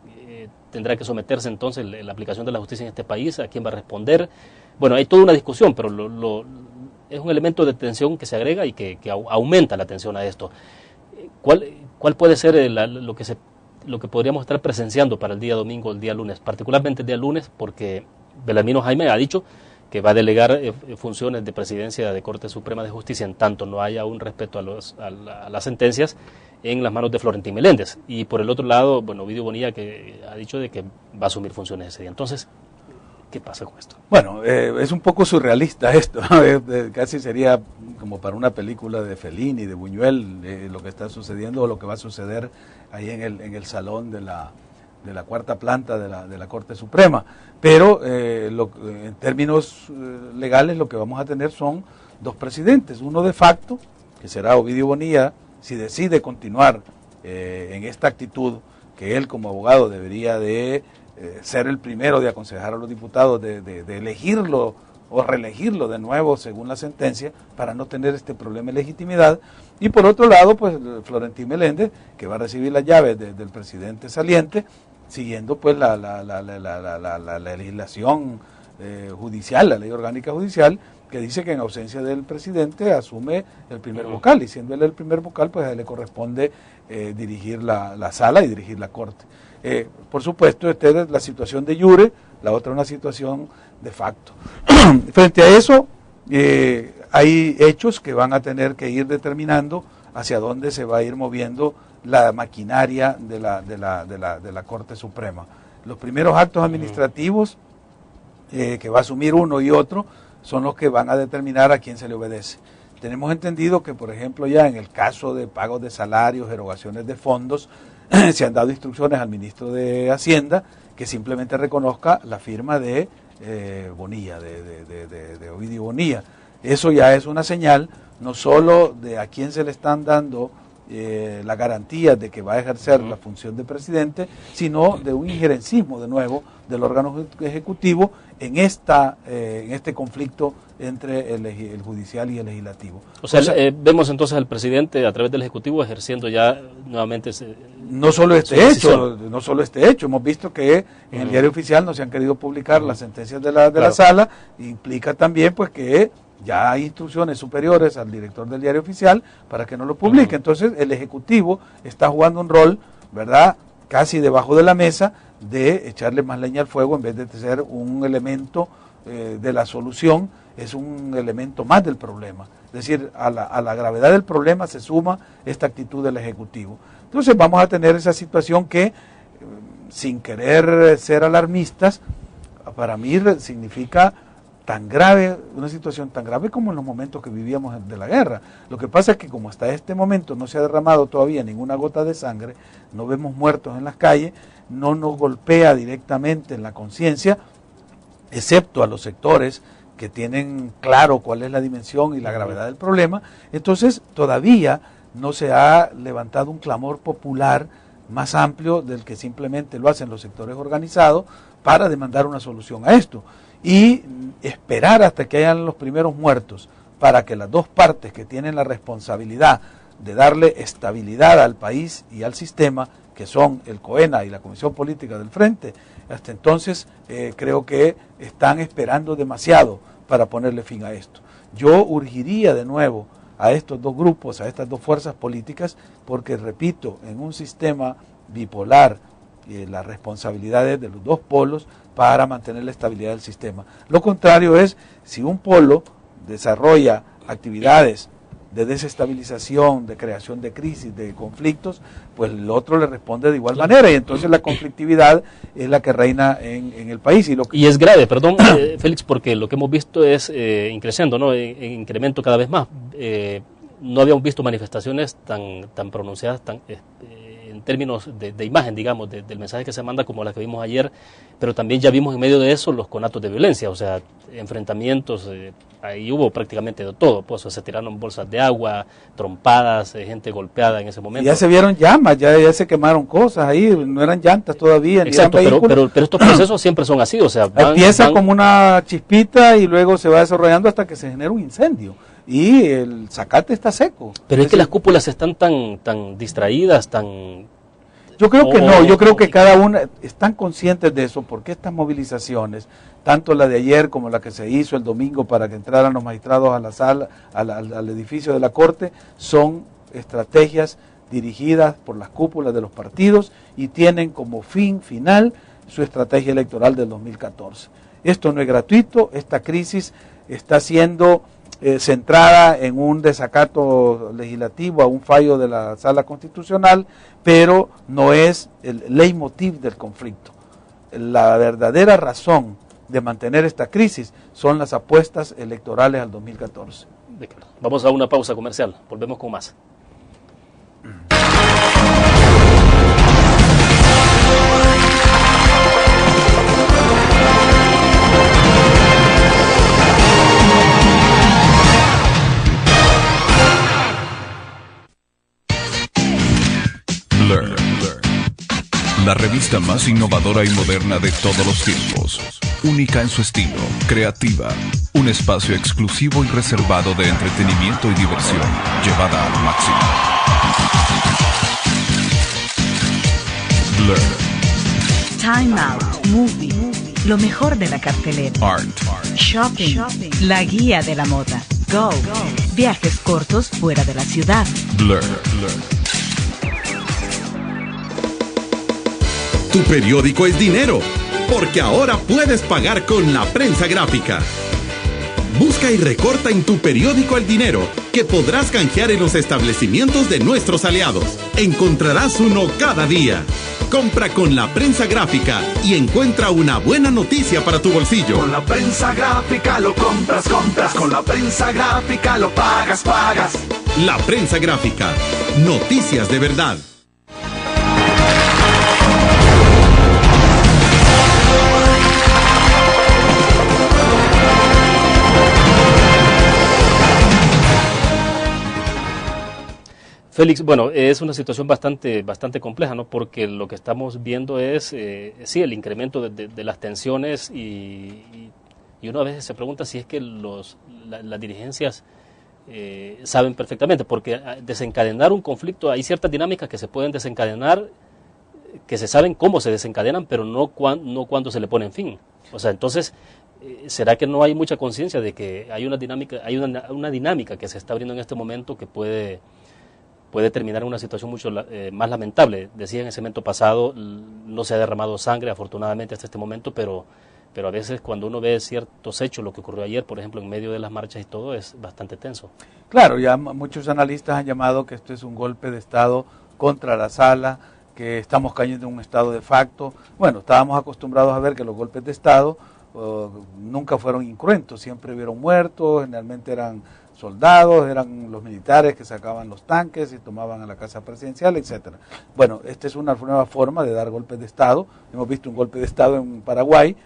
tendrá que someterse entonces la aplicación de la justicia en este país? ¿A quién va a responder? Bueno, hay toda una discusión, pero es un elemento de tensión que se agrega y que aumenta la tensión a esto. ¿Cuál puede ser lo que podríamos estar presenciando para el día domingo o el día lunes? Particularmente el día lunes, porque Belarmino Jaime ha dicho que va a delegar funciones de presidencia de Corte Suprema de Justicia en tanto no haya un respeto a las sentencias en las manos de Florentín Meléndez. Y por el otro lado, bueno, Ovidio Bonilla que ha dicho de que va a asumir funciones ese día. Entonces, ¿qué pasa con esto? Bueno, es un poco surrealista esto, casi sería como para una película de Fellini, de Buñuel, lo que está sucediendo o lo que va a suceder ahí en el salón de la cuarta planta de la Corte Suprema. Pero en términos legales lo que vamos a tener son 2 presidentes, uno de facto, que será Ovidio Bonilla, si decide continuar en esta actitud, que él como abogado debería de ser el primero de aconsejar a los diputados de elegirlo o reelegirlo de nuevo según la sentencia para no tener este problema de legitimidad. Y por otro lado, pues Florentín Meléndez, que va a recibir las llaves del presidente saliente, siguiendo pues la legislación judicial, la ley orgánica judicial, que dice que en ausencia del presidente asume el primer vocal, y siendo él el primer vocal, pues a él le corresponde dirigir la sala y dirigir la corte. Por supuesto, esta es la situación de jure, la otra una situación de facto. Frente a eso, hay hechos que van a tener que ir determinando hacia dónde se va a ir moviendo la maquinaria de la Corte Suprema. Los primeros actos administrativos que va a asumir uno y otro son los que van a determinar a quién se le obedece. Tenemos entendido que, por ejemplo, ya en el caso de pagos de salarios, erogaciones de fondos, se han dado instrucciones al ministro de Hacienda que simplemente reconozca la firma de Bonilla, de Ovidio Bonilla. Eso ya es una señal no solo de a quién se le están dando la garantía de que va a ejercer la función de presidente, sino de un injerencismo de nuevo del órgano ejecutivo en este conflicto entre el judicial y el legislativo. O sea, vemos entonces al presidente a través del ejecutivo ejerciendo ya nuevamente no solo este hecho, hemos visto que en el diario oficial no se han querido publicar las sentencias de la sala, implica también pues que ya hay instrucciones superiores al director del diario oficial para que no lo publique. Entonces el Ejecutivo está jugando un rol, ¿verdad?, casi debajo de la mesa, de echarle más leña al fuego en vez de ser un elemento de la solución, es un elemento más del problema. Es decir, a la gravedad del problema se suma esta actitud del Ejecutivo. Entonces vamos a tener esa situación que, sin querer ser alarmistas, para mí significa tan grave, una situación tan grave como en los momentos que vivíamos de la guerra. Lo que pasa es que como hasta este momento no se ha derramado todavía ninguna gota de sangre, no vemos muertos en las calles, no nos golpea directamente en la conciencia, excepto a los sectores que tienen claro cuál es la dimensión y la gravedad del problema. Entonces todavía no se ha levantado un clamor popular más amplio del que simplemente lo hacen los sectores organizados para demandar una solución a esto. Y esperar hasta que hayan los primeros muertos para que las dos partes que tienen la responsabilidad de darle estabilidad al país y al sistema, que son el COENA y la Comisión Política del Frente, hasta entonces creo que están esperando demasiado para ponerle fin a esto. Yo urgiría de nuevo a estos dos grupos, a estas dos fuerzas políticas, porque repito, en un sistema bipolar, la responsabilidad es de los dos polos para mantener la estabilidad del sistema. Lo contrario es, si un polo desarrolla actividades de desestabilización, de creación de crisis, de conflictos, pues el otro le responde de igual manera, y entonces la conflictividad es la que reina en el país. Y es grave, perdón, Félix, porque lo que hemos visto es increciendo, ¿no? En incremento cada vez más. No habíamos visto manifestaciones tan pronunciadas en términos de imagen, digamos, del mensaje que se manda, como la que vimos ayer, pero también ya vimos en medio de eso los conatos de violencia, o sea, enfrentamientos, ahí hubo prácticamente de todo, pues se tiraron bolsas de agua, trompadas, gente golpeada en ese momento. Y ya se vieron llamas, ya se quemaron cosas ahí, no eran llantas todavía. Exacto, pero estos procesos siempre son así, o sea, empieza como una chispita y luego se va desarrollando hasta que se genera un incendio. Y el zacate está seco. Pero es que las cúpulas están tan distraídas, tan... Yo creo que no, yo creo que cada una están conscientes de eso, porque estas movilizaciones, tanto la de ayer como la que se hizo el domingo para que entraran los magistrados a la sala, al edificio de la Corte, son estrategias dirigidas por las cúpulas de los partidos y tienen como fin final su estrategia electoral del 2014. Esto no es gratuito, esta crisis está siendo centrada en un desacato legislativo a un fallo de la Sala Constitucional, pero no es el leitmotiv del conflicto. La verdadera razón de mantener esta crisis son las apuestas electorales al 2014. Vamos a una pausa comercial, volvemos con más. Blur, la revista más innovadora y moderna de todos los tiempos, única en su estilo, creativa, un espacio exclusivo y reservado de entretenimiento y diversión, llevada al máximo. Blur. Time Out, Movie, lo mejor de la cartelera. Art. Shopping, la guía de la moda. Go, viajes cortos fuera de la ciudad. Blur. Tu periódico es dinero, porque ahora puedes pagar con la prensa gráfica. Busca y recorta en tu periódico el dinero, que podrás canjear en los establecimientos de nuestros aliados. Encontrarás uno cada día. Compra con la prensa gráfica y encuentra una buena noticia para tu bolsillo. Con la prensa gráfica lo compras. Con la prensa gráfica lo pagas. La prensa gráfica. Noticias de verdad. Félix, bueno, es una situación bastante compleja, ¿no? Porque lo que estamos viendo es, sí, el incremento de las tensiones y uno a veces se pregunta si es que las dirigencias saben perfectamente, porque desencadenar un conflicto, hay ciertas dinámicas que se pueden desencadenar, que se saben cómo se desencadenan, pero no cuándo se le pone en fin. O sea, entonces, ¿será que no hay mucha conciencia de que hay una dinámica que se está abriendo en este momento que puede terminar en una situación mucho más lamentable? Decía en el segmento pasado, no se ha derramado sangre afortunadamente hasta este momento, pero a veces cuando uno ve ciertos hechos, lo que ocurrió ayer, por ejemplo, en medio de las marchas y todo, es bastante tenso. Claro, ya muchos analistas han llamado que esto es un golpe de Estado contra la sala, que estamos cayendo en un estado de facto. Bueno, estábamos acostumbrados a ver que los golpes de Estado nunca fueron incruentos, siempre hubieron muertos, generalmente eran soldados, eran los militares que sacaban los tanques y tomaban a la casa presidencial, etcétera. Bueno, esta es una nueva forma de dar golpes de Estado. Hemos visto un golpe de Estado en Paraguay,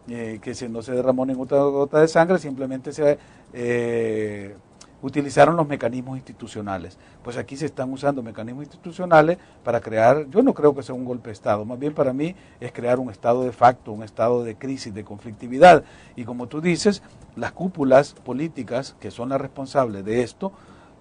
que no se derramó ninguna gota de sangre, simplemente se utilizaron los mecanismos institucionales. Pues aquí se están usando mecanismos institucionales para crear, yo no creo que sea un golpe de Estado, más bien para mí es crear un estado de facto, un estado de crisis, de conflictividad. Y como tú dices, las cúpulas políticas, que son las responsables de esto,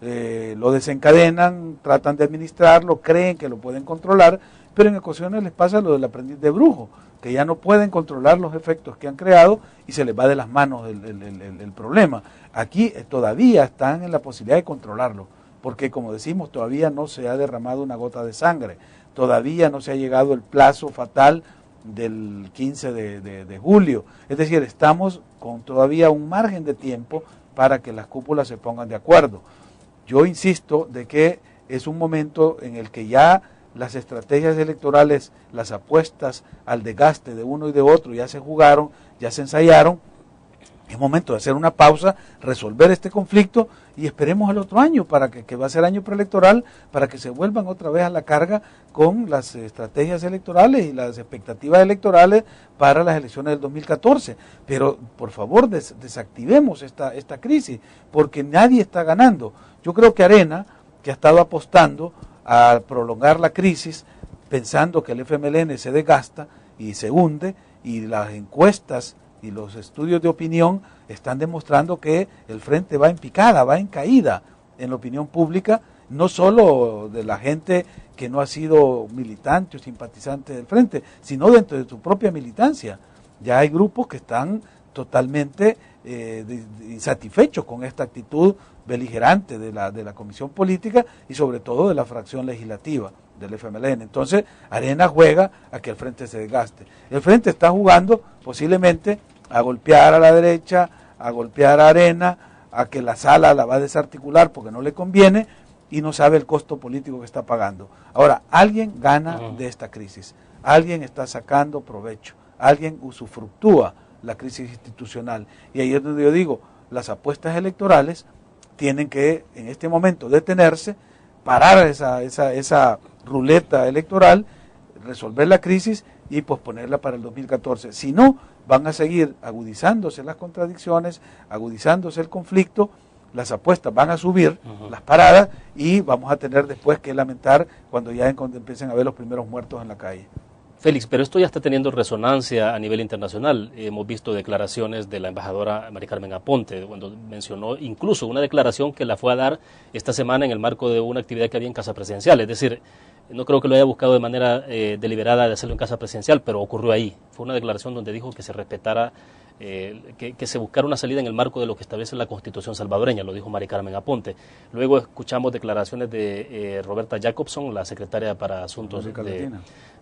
lo desencadenan, tratan de administrarlo, creen que lo pueden controlar, pero en ocasiones les pasa lo del aprendiz de brujo, que ya no pueden controlar los efectos que han creado y se les va de las manos el problema. Aquí todavía están en la posibilidad de controlarlo, porque como decimos, todavía no se ha derramado una gota de sangre, todavía no se ha llegado el plazo fatal del 15 de julio. Es decir, estamos con todavía un margen de tiempo para que las cúpulas se pongan de acuerdo. Yo insisto de que es un momento en el que ya las estrategias electorales, las apuestas al desgaste de uno y de otro ya se jugaron, ya se ensayaron, Es momento de hacer una pausa, resolver este conflicto y esperemos el otro año, para que va a ser año preelectoral, para que se vuelvan otra vez a la carga con las estrategias electorales y las expectativas electorales para las elecciones del 2014. Pero por favor desactivemos esta crisis, porque nadie está ganando. Yo creo que Arena, que ha estado apostando a prolongar la crisis, pensando que el FMLN se desgasta y se hunde, y las encuestas y los estudios de opinión están demostrando que el frente va en picada, va en caída en la opinión pública, no solo de la gente que no ha sido militante o simpatizante del frente, sino dentro de su propia militancia. Ya hay grupos que están totalmente insatisfechos con esta actitud beligerante de la Comisión Política y sobre todo de la fracción legislativa del FMLN. Entonces, Arena juega a que el frente se desgaste. El frente está jugando posiblemente a golpear a la derecha, a golpear a Arena, a que la sala la va a desarticular porque no le conviene y no sabe el costo político que está pagando. Ahora, alguien gana de esta crisis, alguien está sacando provecho, alguien usufructúa la crisis institucional. Y ahí es donde yo digo, las apuestas electorales tienen que en este momento detenerse, parar esa ruleta electoral, resolver la crisis y posponerla para el 2014. Si no, van a seguir agudizándose las contradicciones, agudizándose el conflicto, las apuestas van a subir, las paradas, y vamos a tener después que lamentar cuando empiecen a ver los primeros muertos en la calle. Félix, pero esto ya está teniendo resonancia a nivel internacional. Hemos visto declaraciones de la embajadora Mari Carmen Aponte, cuando mencionó incluso una declaración que la fue a dar esta semana en el marco de una actividad que había en Casa Presidencial. Es decir, no creo que lo haya buscado de manera deliberada de hacerlo en Casa Presidencial, pero ocurrió ahí. Fue una declaración donde dijo que se respetara, que se buscara una salida en el marco de lo que establece la Constitución salvadoreña, lo dijo Mari Carmen Aponte. Luego escuchamos declaraciones de Roberta Jacobson, la secretaria para Asuntos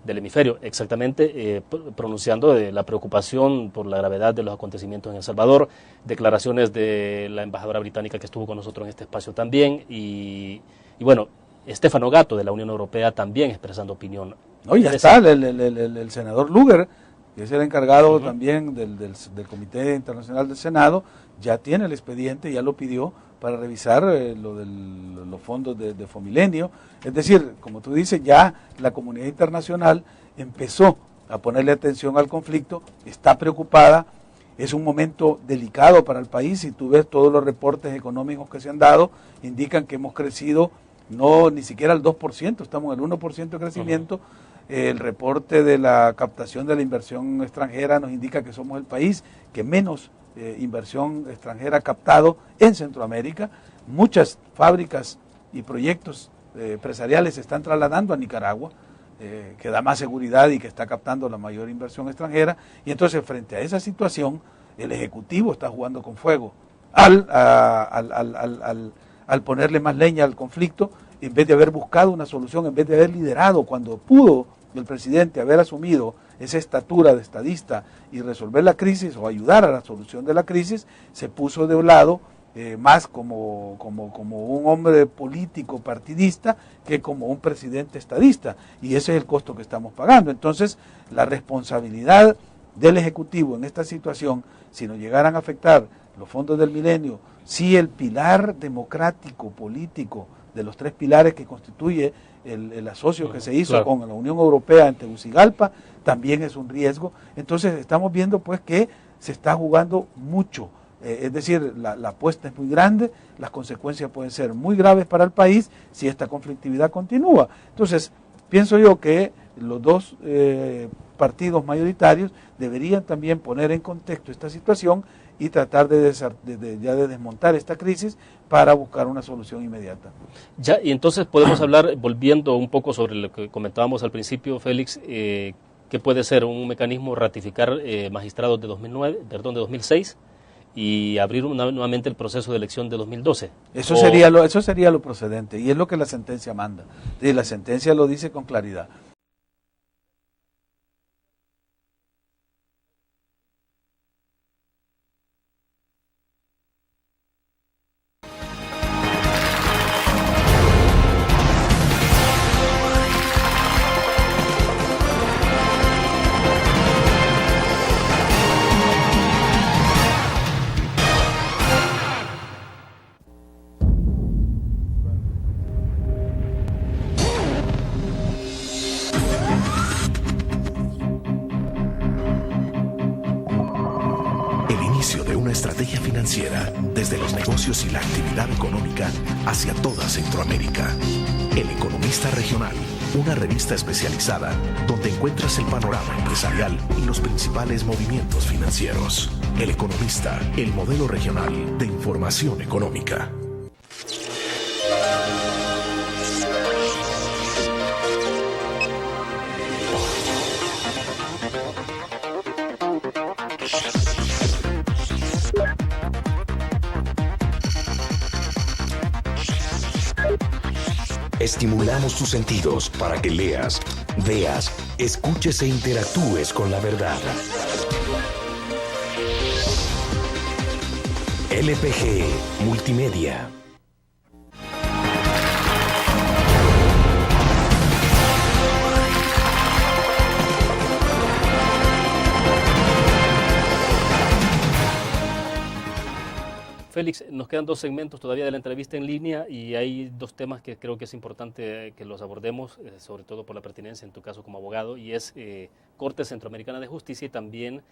del Hemisferio, exactamente, pronunciando de la preocupación por la gravedad de los acontecimientos en El Salvador, declaraciones de la embajadora británica que estuvo con nosotros en este espacio también, y bueno, Stefano Gatto de la Unión Europea también expresando opinión. No, ya está el senador Lugar, que es el encargado también del Comité Internacional del Senado, ya tiene el expediente, ya lo pidió para revisar los fondos de Fomilenio. Es decir, como tú dices, ya la comunidad internacional empezó a ponerle atención al conflicto, está preocupada, es un momento delicado para el país. Si tú ves todos los reportes económicos que se han dado, indican que hemos crecido ni siquiera al 2%, estamos en el 1% de crecimiento. El reporte de la captación de la inversión extranjera nos indica que somos el país que menos inversión extranjera ha captado en Centroamérica. Muchas fábricas y proyectos empresariales se están trasladando a Nicaragua, que da más seguridad y que está captando la mayor inversión extranjera. Y entonces, frente a esa situación, el Ejecutivo está jugando con fuego al ponerle más leña al conflicto, en vez de haber buscado una solución, en vez de haber liderado cuando pudo el presidente haber asumido esa estatura de estadista y resolver la crisis o ayudar a la solución de la crisis, se puso de un lado más como un hombre político partidista que como un presidente estadista, y ese es el costo que estamos pagando. Entonces, la responsabilidad del Ejecutivo en esta situación, si nos llegaran a afectar los fondos del milenio, si el pilar democrático, político, de los tres pilares que constituye el asocio que se hizo con la Unión Europea en Tegucigalpa, también es un riesgo. Entonces estamos viendo pues que se está jugando mucho, es decir, la apuesta es muy grande, las consecuencias pueden ser muy graves para el país si esta conflictividad continúa. Entonces, pienso yo que los dos partidos mayoritarios deberían también poner en contexto esta situación y tratar de desmontar esta crisis para buscar una solución inmediata. Ya, y entonces podemos hablar, volviendo un poco sobre lo que comentábamos al principio, Félix, que puede ser un mecanismo ratificar magistrados de 2006 y abrir nuevamente el proceso de elección de 2012. Eso sería lo procedente, y es lo que la sentencia manda. Y la sentencia lo dice con claridad. financiera, desde los negocios y la actividad económica hacia toda Centroamérica. El Economista Regional, una revista especializada donde encuentras el panorama empresarial y los principales movimientos financieros. El Economista, el modelo regional de información económica. Estimulamos tus sentidos para que leas, veas, escuches e interactúes con la verdad. LPG Multimedia. Félix, nos quedan 2 segmentos todavía de la entrevista en línea y hay 2 temas que creo que es importante que los abordemos, sobre todo por la pertinencia en tu caso como abogado, y es Corte Centroamericana de Justicia y también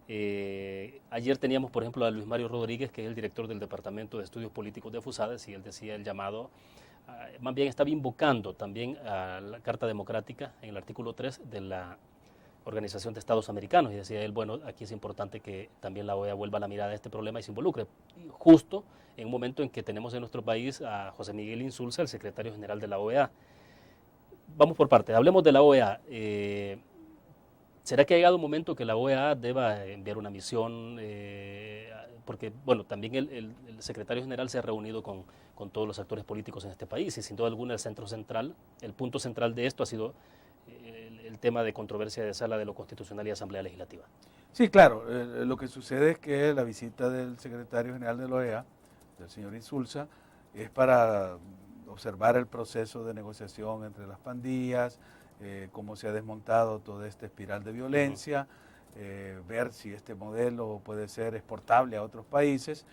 ayer teníamos, por ejemplo, a Luis Mario Rodríguez, que es el director del Departamento de Estudios Políticos de FUSADES, y él decía el llamado, más bien estaba invocando también a la Carta Democrática en el artículo 3 de la Organización de Estados Americanos, y decía él, bueno, aquí es importante que también la OEA vuelva la mirada a este problema y se involucre, justo en un momento en que tenemos en nuestro país a José Miguel Insulza, el secretario general de la OEA. Vamos por partes, hablemos de la OEA. ¿Será que ha llegado un momento que la OEA deba enviar una misión? Porque, bueno, también el secretario general se ha reunido con todos los actores políticos en este país y sin duda alguna el centro central, el punto central de esto ha sido el tema de controversia de Sala de lo Constitucional y Asamblea Legislativa. Sí, claro. Lo que sucede es que la visita del secretario general de la OEA, del señor Insulza, es para observar el proceso de negociación entre las pandillas, cómo se ha desmontado toda esta espiral de violencia, ver si este modelo puede ser exportable a otros países.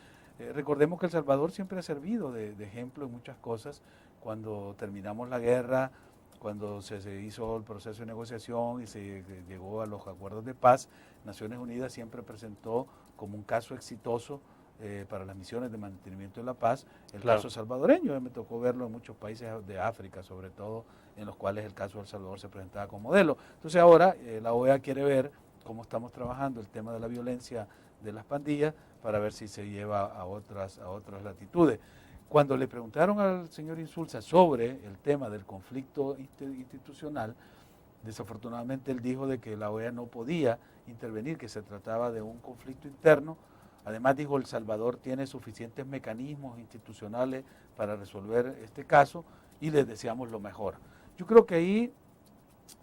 Recordemos que El Salvador siempre ha servido de ejemplo en muchas cosas. Cuando terminamos la guerra, cuando se hizo el proceso de negociación y se llegó a los acuerdos de paz, Naciones Unidas siempre presentó como un caso exitoso para las misiones de mantenimiento de la paz el caso salvadoreño. Me tocó verlo en muchos países de África, sobre todo, en los cuales el caso de El Salvador se presentaba como modelo. Entonces ahora la OEA quiere ver cómo estamos trabajando el tema de la violencia de las pandillas para ver si se lleva a otras latitudes. Cuando le preguntaron al señor Insulza sobre el tema del conflicto institucional, desafortunadamente él dijo de que la OEA no podía intervenir, que se trataba de un conflicto interno. Además dijo, El Salvador tiene suficientes mecanismos institucionales para resolver este caso y les deseamos lo mejor. Yo creo que ahí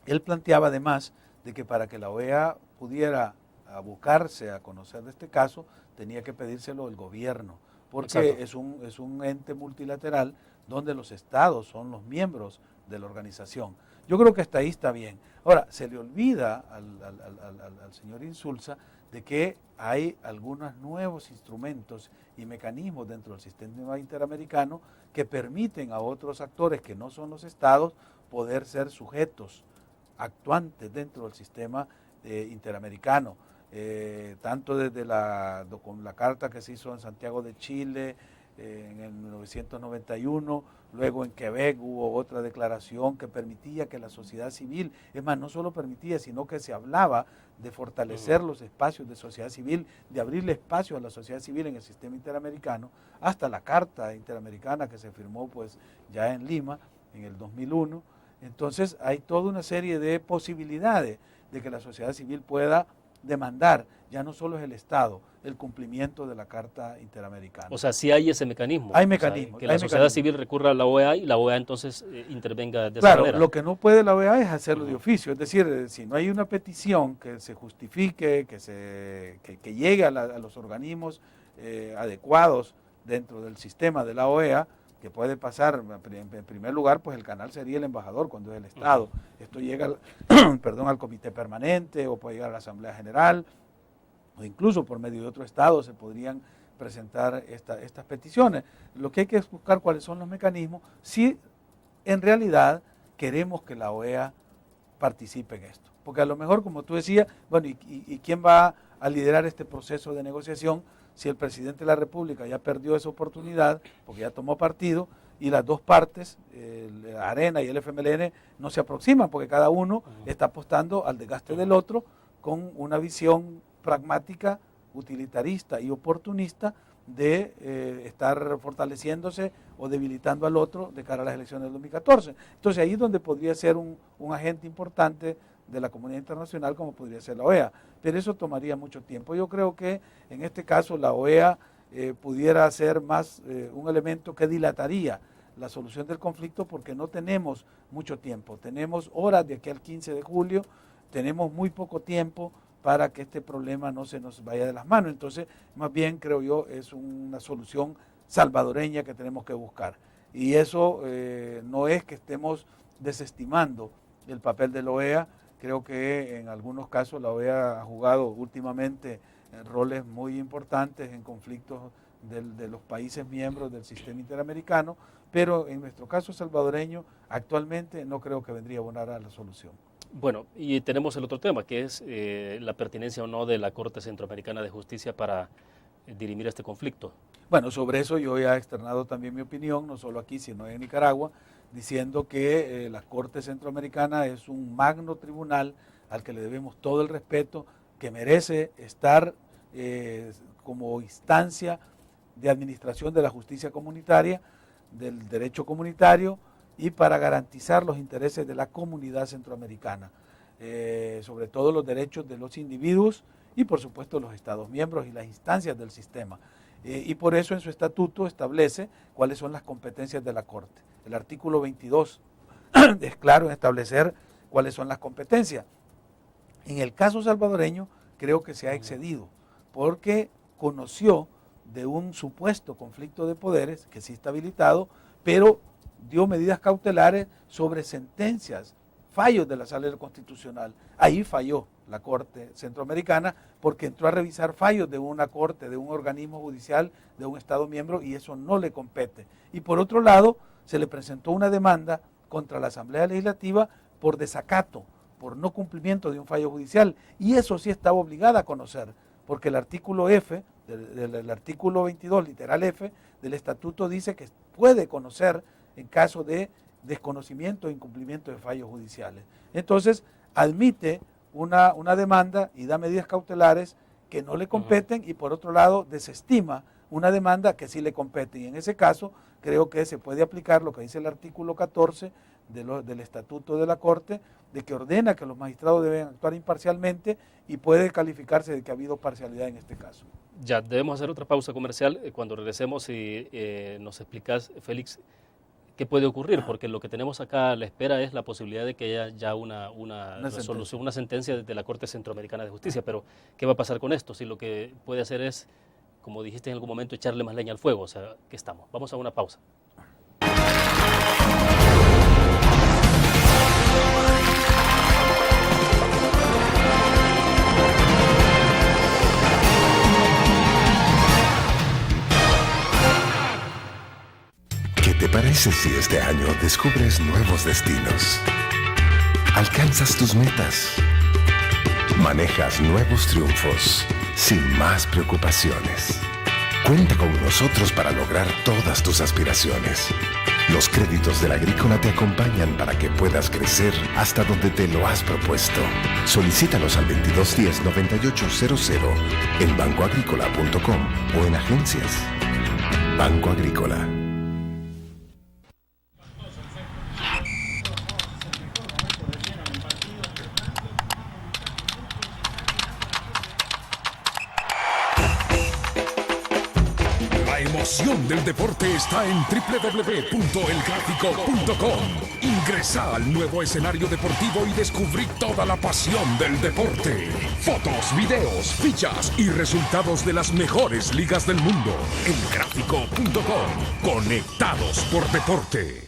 él planteaba además de que para que la OEA pudiera abocarse a conocer de este caso, tenía que pedírselo el gobierno, porque es un ente multilateral donde los estados son los miembros de la organización. Yo creo que hasta ahí está bien. Ahora, se le olvida al señor Insulza de que hay algunos nuevos instrumentos y mecanismos dentro del sistema interamericano que permiten a otros actores que no son los estados poder ser sujetos actuantes dentro del sistema interamericano. Tanto desde con la carta que se hizo en Santiago de Chile en el 1991, luego en Quebec hubo otra declaración que permitía que la sociedad civil, es más, no solo permitía, sino que se hablaba de fortalecer los espacios de sociedad civil, de abrirle espacio a la sociedad civil en el sistema interamericano, hasta la Carta Interamericana que se firmó pues ya en Lima en el 2001. Entonces hay toda una serie de posibilidades de que la sociedad civil pueda demandar, ya no solo es el Estado, el cumplimiento de la Carta Interamericana. O sea, sí hay ese mecanismo. Hay mecanismos. O sea, que la sociedad civil recurra a la OEA y la OEA entonces intervenga de esa manera. manera. Lo que no puede la OEA es hacerlo de oficio, es decir, si no hay una petición que se justifique, que llegue a los organismos adecuados dentro del sistema de la OEA, que puede pasar, en primer lugar, pues el canal sería el embajador cuando es el Estado. Esto llega al Comité Permanente o puede llegar a la Asamblea General o incluso por medio de otro Estado se podrían presentar estas peticiones. Lo que hay que es buscar cuáles son los mecanismos si en realidad queremos que la OEA participe en esto. Porque a lo mejor, como tú decías, bueno, ¿y quién va a liderar este proceso de negociación si el presidente de la República ya perdió esa oportunidad, porque ya tomó partido, y las dos partes, la Arena y el FMLN, no se aproximan, porque cada uno está apostando al desgaste del otro con una visión pragmática, utilitarista y oportunista de estar fortaleciéndose o debilitando al otro de cara a las elecciones del 2014. Entonces ahí es donde podría ser un agente importante de la comunidad internacional, como podría ser la OEA, pero eso tomaría mucho tiempo. Yo creo que en este caso la OEA pudiera ser más un elemento que dilataría la solución del conflicto, porque no tenemos mucho tiempo, tenemos horas de aquí al 15 de julio, tenemos muy poco tiempo para que este problema no se nos vaya de las manos. Entonces, más bien, creo yo, es una solución salvadoreña que tenemos que buscar. Y eso no es que estemos desestimando el papel de la OEA. Creo que en algunos casos la OEA ha jugado últimamente roles muy importantes en conflictos de los países miembros del sistema interamericano, pero en nuestro caso salvadoreño, actualmente no creo que vendría a abonar a la solución. Bueno, y tenemos el otro tema, que es la pertinencia o no de la Corte Centroamericana de Justicia para dirimir este conflicto. Bueno, sobre eso yo ya he externado también mi opinión, no solo aquí, sino en Nicaragua, diciendo que la Corte Centroamericana es un magno tribunal al que le debemos todo el respeto, que merece estar como instancia de administración de la justicia comunitaria, del derecho comunitario, y para garantizar los intereses de la comunidad centroamericana, sobre todo los derechos de los individuos y por supuesto los Estados miembros y las instancias del sistema. Y por eso en su estatuto establece cuáles son las competencias de la Corte. El artículo 22 es claro en establecer cuáles son las competencias. En el caso salvadoreño creo que se ha excedido, porque conoció de un supuesto conflicto de poderes que sí está habilitado, pero dio medidas cautelares sobre sentencias, fallos de la Sala Constitucional. Ahí falló la Corte Centroamericana porque entró a revisar fallos de una corte, de un organismo judicial, de un Estado miembro, y eso no le compete. Y por otro lado, se le presentó una demanda contra la Asamblea Legislativa por desacato, por no cumplimiento de un fallo judicial, y eso sí estaba obligada a conocer, porque el artículo F, del artículo 22, literal F, del estatuto dice que puede conocer en caso de desconocimiento o incumplimiento de fallos judiciales. Entonces, admite una demanda y da medidas cautelares que no le competen, y por otro lado desestima una demanda que sí le compete, y en ese caso creo que se puede aplicar lo que dice el artículo 14 del Estatuto de la Corte, de que ordena que los magistrados deben actuar imparcialmente, y puede calificarse de que ha habido parcialidad en este caso. Ya, debemos hacer otra pausa comercial. Cuando regresemos y nos explicas, Félix, qué puede ocurrir, porque lo que tenemos acá a la espera es la posibilidad de que haya ya una resolución, una sentencia de la Corte Centroamericana de Justicia, pero ¿qué va a pasar con esto? Si lo que puede hacer es, como dijiste en algún momento, echarle más leña al fuego, o sea, ¿qué estamos? Vamos a una pausa. ¿Qué te parece si este año descubres nuevos destinos? Alcanzas tus metas. Manejas nuevos triunfos sin más preocupaciones. Cuenta con nosotros para lograr todas tus aspiraciones. Los créditos de la Agrícola te acompañan para que puedas crecer hasta donde te lo has propuesto. Solicítalos al 2210-9800 en bancoagricola.com o en agencias. Banco Agrícola. La emoción del deporte está en www.elgráfico.com. Ingresa al nuevo escenario deportivo y descubrí toda la pasión del deporte. Fotos, videos, fichas y resultados de las mejores ligas del mundo. Elgráfico.com. Conectados por deporte.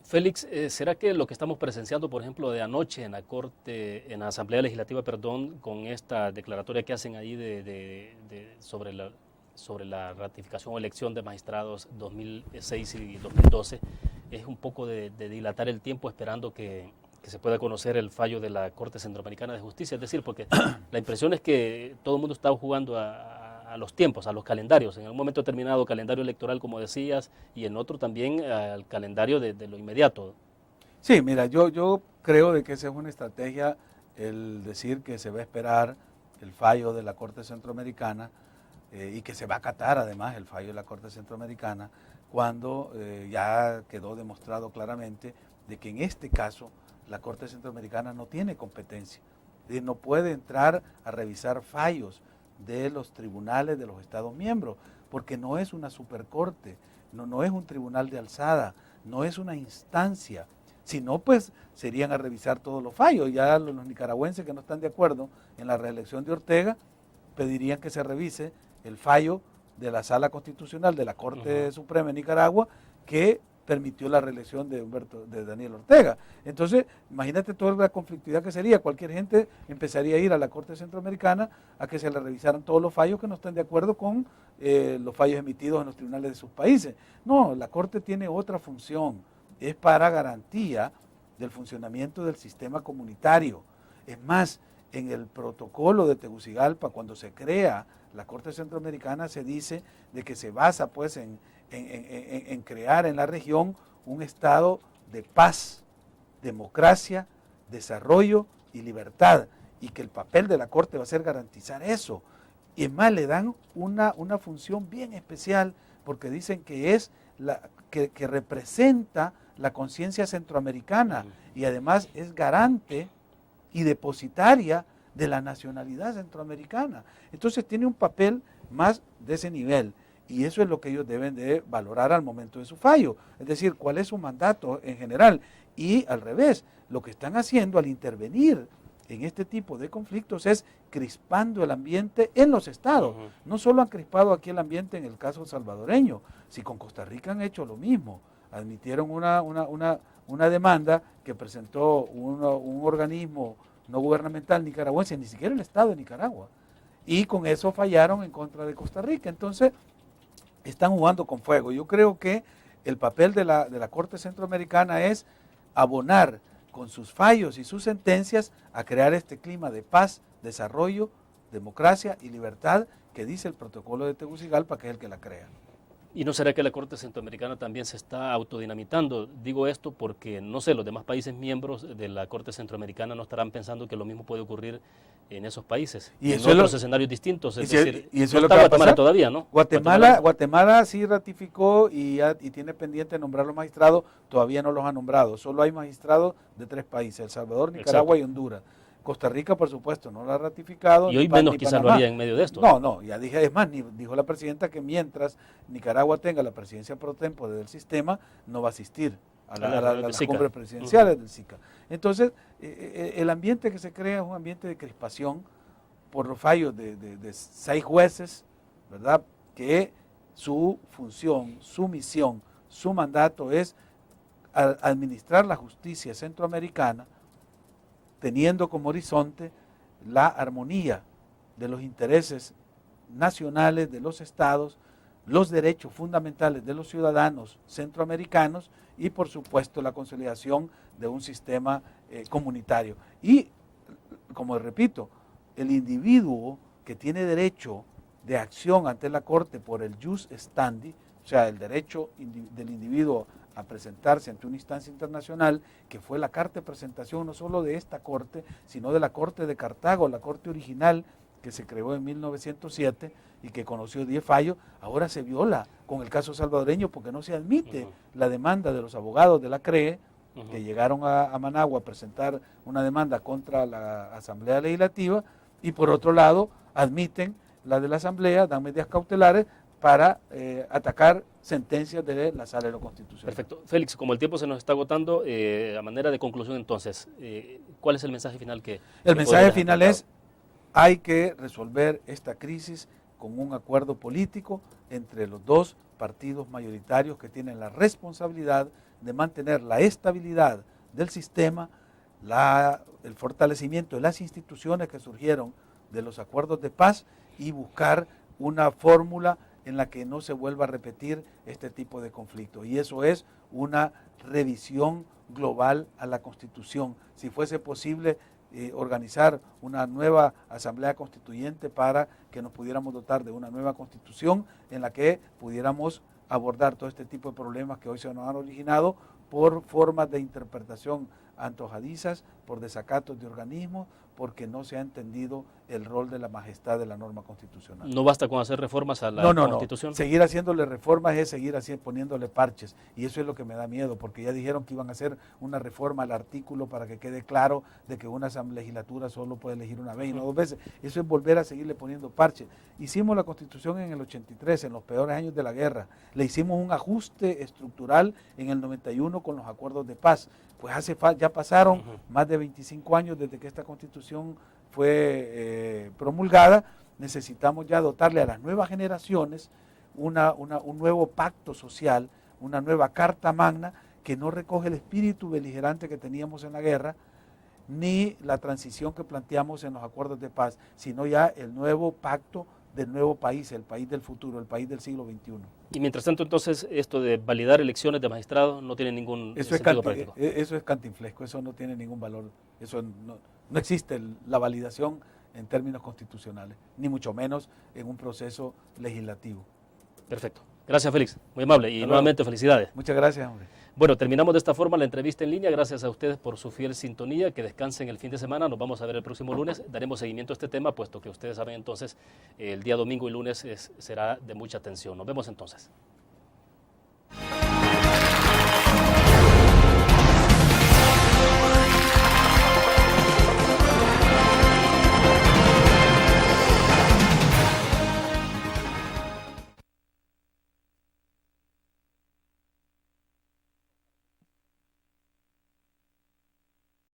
Félix, ¿será que lo que estamos presenciando, por ejemplo, de anoche en la Corte, en la Asamblea Legislativa, perdón, con esta declaratoria que hacen ahí sobre sobre la ratificación o elección de magistrados 2006 y 2012 es un poco de dilatar el tiempo esperando que se pueda conocer el fallo de la Corte Centroamericana de Justicia, es decir, porque la impresión es que todo el mundo está jugando a los tiempos, a los calendarios, en un momento determinado calendario electoral, como decías, y en otro también al calendario de lo inmediato. Sí, mira, yo creo de que esa es una estrategia, el decir que se va a esperar el fallo de la Corte Centroamericana y que se va a acatar además el fallo de la Corte Centroamericana cuando ya quedó demostrado claramente de que en este caso la Corte Centroamericana no tiene competencia, no puede entrar a revisar fallos de los tribunales de los Estados miembros, porque no es una supercorte, no es un tribunal de alzada, no es una instancia, sino pues serían a revisar todos los fallos. Ya los nicaragüenses que no están de acuerdo en la reelección de Ortega pedirían que se revise el fallo de la Sala Constitucional de la Corte Suprema de Nicaragua que permitió la reelección de Daniel Ortega. Entonces, imagínate toda la conflictividad que sería. Cualquier gente empezaría a ir a la Corte Centroamericana a que se le revisaran todos los fallos que no están de acuerdo con los fallos emitidos en los tribunales de sus países. No, la Corte tiene otra función, es para garantía del funcionamiento del sistema comunitario. Es más, en el protocolo de Tegucigalpa, cuando se crea la Corte Centroamericana, se dice de que se basa pues en crear en la región un estado de paz, democracia, desarrollo y libertad, y que el papel de la Corte va a ser garantizar eso. Y es más, le dan una función bien especial, porque dicen que es que representa la conciencia centroamericana y además es garante y depositaria de la nacionalidad centroamericana. Entonces tiene un papel más de ese nivel. Y eso es lo que ellos deben de valorar al momento de su fallo. Es decir, cuál es su mandato en general. Y al revés, lo que están haciendo al intervenir en este tipo de conflictos es crispando el ambiente en los estados. No solo han crispado aquí el ambiente en el caso salvadoreño, si con Costa Rica han hecho lo mismo. Admitieron una demanda que presentó un organismo no gubernamental nicaragüense, ni siquiera el Estado de Nicaragua. Y con eso fallaron en contra de Costa Rica. Entonces, están jugando con fuego. Yo creo que el papel de la Corte Centroamericana es abonar con sus fallos y sus sentencias a crear este clima de paz, desarrollo, democracia y libertad que dice el protocolo de Tegucigalpa, que es el que la crea. ¿Y no será que la Corte Centroamericana también se está autodinamitando? Digo esto porque, no sé, los demás países miembros de la Corte Centroamericana no estarán pensando que lo mismo puede ocurrir en esos países, y en otros escenarios distintos. Es decir, y eso no es lo está que Guatemala todavía, ¿no? Guatemala sí ratificó y tiene pendiente de nombrar los magistrados, todavía no los ha nombrado. Solo hay magistrados de 3 países, El Salvador, Nicaragua y Honduras. Costa Rica, por supuesto, no lo ha ratificado. Y hoy menos quizás lo haría en medio de esto. No, ya dije, es más, dijo la presidenta que mientras Nicaragua tenga la presidencia pro tempore del sistema, no va a asistir a las cumbres presidenciales del SICA. Entonces, el ambiente que se crea es un ambiente de crispación por los fallos de 6 jueces, ¿verdad? Que su función, su misión, su mandato es administrar la justicia centroamericana, teniendo como horizonte la armonía de los intereses nacionales de los estados, los derechos fundamentales de los ciudadanos centroamericanos y por supuesto la consolidación de un sistema comunitario. Y, como repito, el individuo que tiene derecho de acción ante la Corte por el jus standi, o sea, el derecho del individuo a presentarse ante una instancia internacional, que fue la carta de presentación no solo de esta Corte, sino de la Corte de Cartago, la Corte original que se creó en 1907 y que conoció 10 fallos, ahora se viola con el caso salvadoreño porque no se admite la demanda de los abogados de la CRE, que llegaron a Managua a presentar una demanda contra la Asamblea Legislativa, y por otro lado admiten la de la Asamblea, dan medidas cautelares para atacar sentencias de la Sala de lo Constitucional. Perfecto. Félix, como el tiempo se nos está agotando, a manera de conclusión entonces, ¿cuál es el mensaje final que... El mensaje final es, hay que resolver esta crisis con un acuerdo político entre los 2 partidos mayoritarios que tienen la responsabilidad de mantener la estabilidad del sistema, el fortalecimiento de las instituciones que surgieron de los acuerdos de paz y buscar una fórmula en la que no se vuelva a repetir este tipo de conflicto. Y eso es una revisión global a la Constitución. Si fuese posible organizar una nueva asamblea constituyente para que nos pudiéramos dotar de una nueva Constitución en la que pudiéramos abordar todo este tipo de problemas que hoy se nos han originado por formas de interpretación antojadizas, por desacatos de organismos, porque no se ha entendido el rol de la majestad de la norma constitucional. ¿No basta con hacer reformas a la Constitución? No. Seguir haciéndole reformas es seguir poniéndole parches, y eso es lo que me da miedo, porque ya dijeron que iban a hacer una reforma al artículo para que quede claro de que una legislatura solo puede elegir una vez y no dos veces. Eso es volver a seguirle poniendo parches. Hicimos la Constitución en el 83, en los peores años de la guerra. Le hicimos un ajuste estructural en el 91 con los acuerdos de paz. Pues ya pasaron más de 25 años desde que esta Constitución fue promulgada. Necesitamos ya dotarle a las nuevas generaciones un nuevo pacto social, una nueva carta magna que no recoge el espíritu beligerante que teníamos en la guerra, ni la transición que planteamos en los acuerdos de paz, sino ya el nuevo pacto del nuevo país, el país del futuro, el país del siglo XXI. Y mientras tanto, entonces, esto de validar elecciones de magistrados no tiene ningún sentido práctico. Eso es cantinflesco, eso no tiene ningún valor, eso no existe la validación en términos constitucionales, ni mucho menos en un proceso legislativo. Perfecto. Gracias, Félix. Muy amable y nuevamente felicidades. Muchas gracias, hombre. Bueno, terminamos de esta forma la entrevista en línea. Gracias a ustedes por su fiel sintonía. Que descansen el fin de semana. Nos vamos a ver el próximo lunes. Daremos seguimiento a este tema, puesto que ustedes saben entonces, el día domingo y lunes será de mucha atención. Nos vemos entonces.